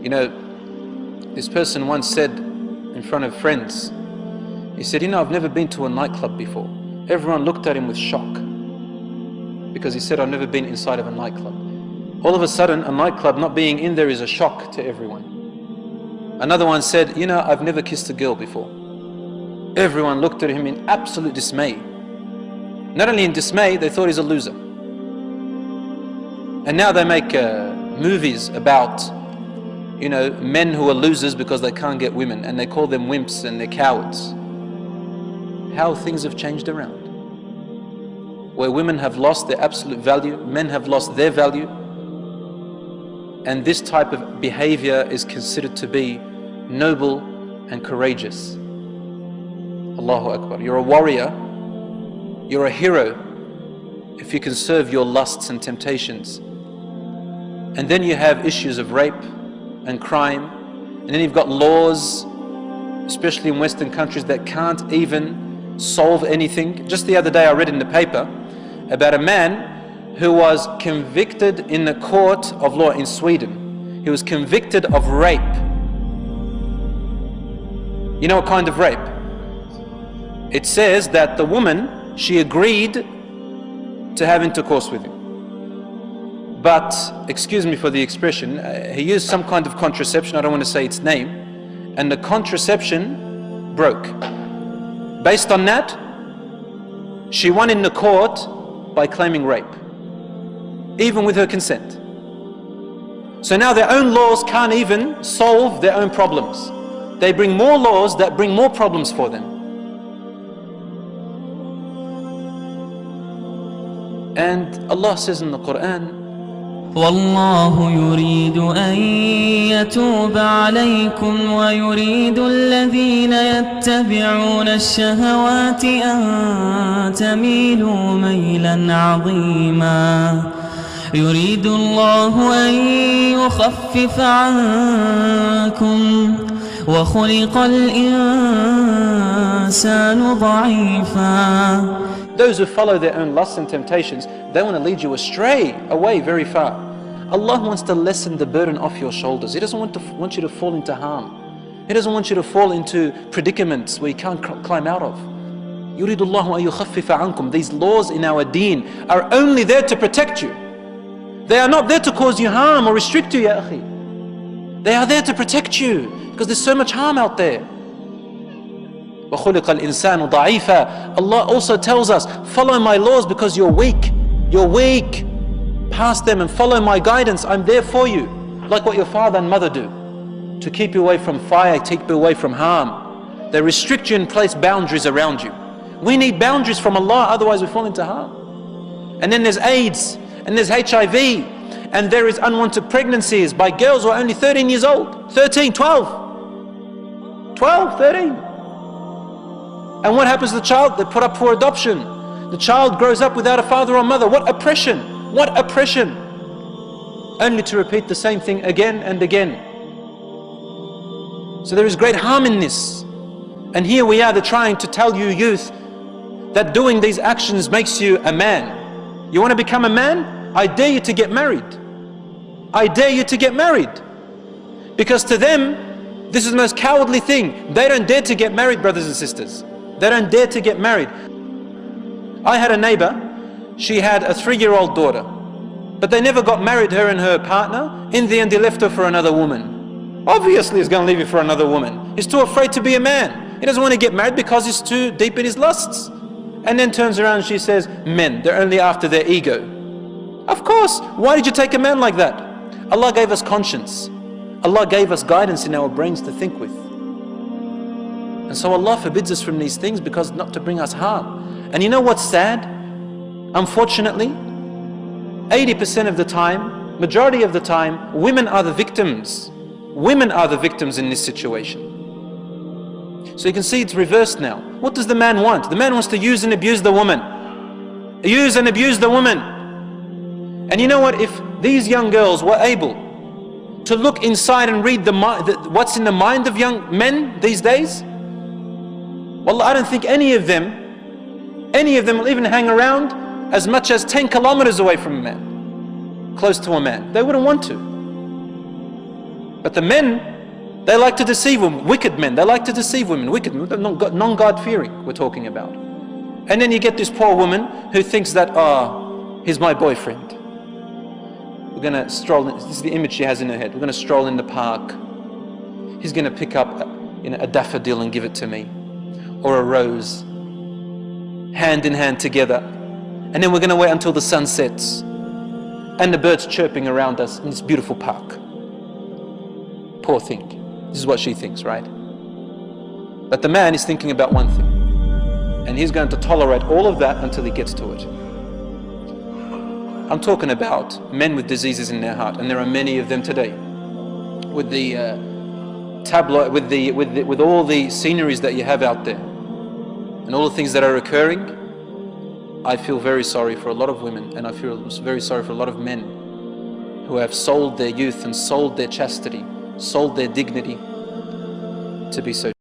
You know, this person once said in front of friends, he said, I've never been to a nightclub before. Everyone looked at him with shock because he said, I've never been inside of a nightclub. All of a sudden, a nightclub not being in there is a shock to everyone. Another one said, I've never kissed a girl before. Everyone looked at him in absolute dismay. Not only in dismay, they thought he's a loser. And now they make movies about men who are losers because they can't get women, and they call them wimps and they're cowards. How things have changed around. Where women have lost their absolute value, men have lost their value, and this type of behavior is considered to be noble and courageous. Allahu Akbar. You're a warrior, you're a hero if you can serve your lusts and temptations. And then you have issues of rape and crime, and then you've got laws, especially in Western countries, that can't even solve anything. Just the other day I read in the paper about a man who was convicted in the court of law in Sweden. He was convicted of rape. You know what kind of rape? It says that the woman, she agreed to have intercourse with him. But, excuse me for the expression, he used some kind of contraception, I don't want to say its name, and the contraception broke. Based on that, she won in the court by claiming rape, even with her consent. So now their own laws can't even solve their own problems. They bring more laws that bring more problems for them. And Allah says in the Quran, والله يريد أن يتوب عليكم ويريد الذين يتبعون الشهوات أن تميلوا ميلا عظيما يريد الله أن يخفف عنكم وخلق الإنسان ضعيفا. Those who follow their own lusts and temptations, they want to lead you astray, away very far. Allah wants to lessen the burden off your shoulders. He doesn't want you to fall into harm. He doesn't want you to fall into predicaments where you can't climb out of. يُرِيدُ اللَّهُ أَن يُخَفِّفَ عَنْكُمْ. These laws in our deen are only there to protect you. They are not there to cause you harm or restrict you, ya akhi. They are there to protect you because there's so much harm out there. وَخُلِقَ الْإِنسَانُ ضَعِيفًا. Allah also tells us, follow my laws because you're weak. You're weak. Pass them and follow my guidance. I'm there for you. Like what your father and mother do. To keep you away from fire, take you away from harm. They restrict you and place boundaries around you. We need boundaries from Allah, otherwise we fall into harm. And then there's AIDS, and there's HIV, and there is unwanted pregnancies by girls who are only 13 years old. 13, 12. 12, 13. And what happens to the child? They put up for adoption. The child grows up without a father or mother. What oppression! What oppression! Only to repeat the same thing again and again. So there is great harm in this. And here we are, they're trying to tell you youth that doing these actions makes you a man. You want to become a man? I dare you to get married. I dare you to get married. Because to them, this is the most cowardly thing. They don't dare to get married, brothers and sisters. They don't dare to get married. I had a neighbor, she had a 3-year-old daughter, but they never got married, her and her partner. In the end, he left her for another woman. Obviously, he's going to leave her for another woman. He's too afraid to be a man. He doesn't want to get married because he's too deep in his lusts. And then turns around and she says, men, they're only after their ego. Of course, why did you take a man like that? Allah gave us conscience. Allah gave us guidance in our brains to think with. And so Allah forbids us from these things because not to bring us harm. And you know what's sad? Unfortunately, 80% of the time, majority of the time, women are the victims. Women are the victims in this situation. So you can see it's reversed now. What does the man want? The man wants to use and abuse the woman. Use and abuse the woman. And you know what? If these young girls were able to look inside and read what's in the mind of young men these days, wallah, I don't think any of them will even hang around as much as 10 kilometers away from a man, close to a man. They wouldn't want to. But the men, they like to deceive women, wicked men. They like to deceive women, wicked men, non-God-fearing we're talking about. And then you get this poor woman who thinks that, oh, he's my boyfriend. We're going to stroll, this is the image she has in her head. We're going to stroll in the park. He's going to pick up a daffodil and give it to me. Or a rose. Hand in hand together. And then we're going to wait until the sun sets. And the birds chirping around us in this beautiful park. Poor thing. This is what she thinks, right? But the man is thinking about one thing. And he's going to tolerate all of that until he gets to it. I'm talking about men with diseases in their heart, and there are many of them today. With the tabloid, with all the sceneries that you have out there, and all the things that are occurring, I feel very sorry for a lot of women, and I feel very sorry for a lot of men who have sold their youth and sold their chastity, sold their dignity to be so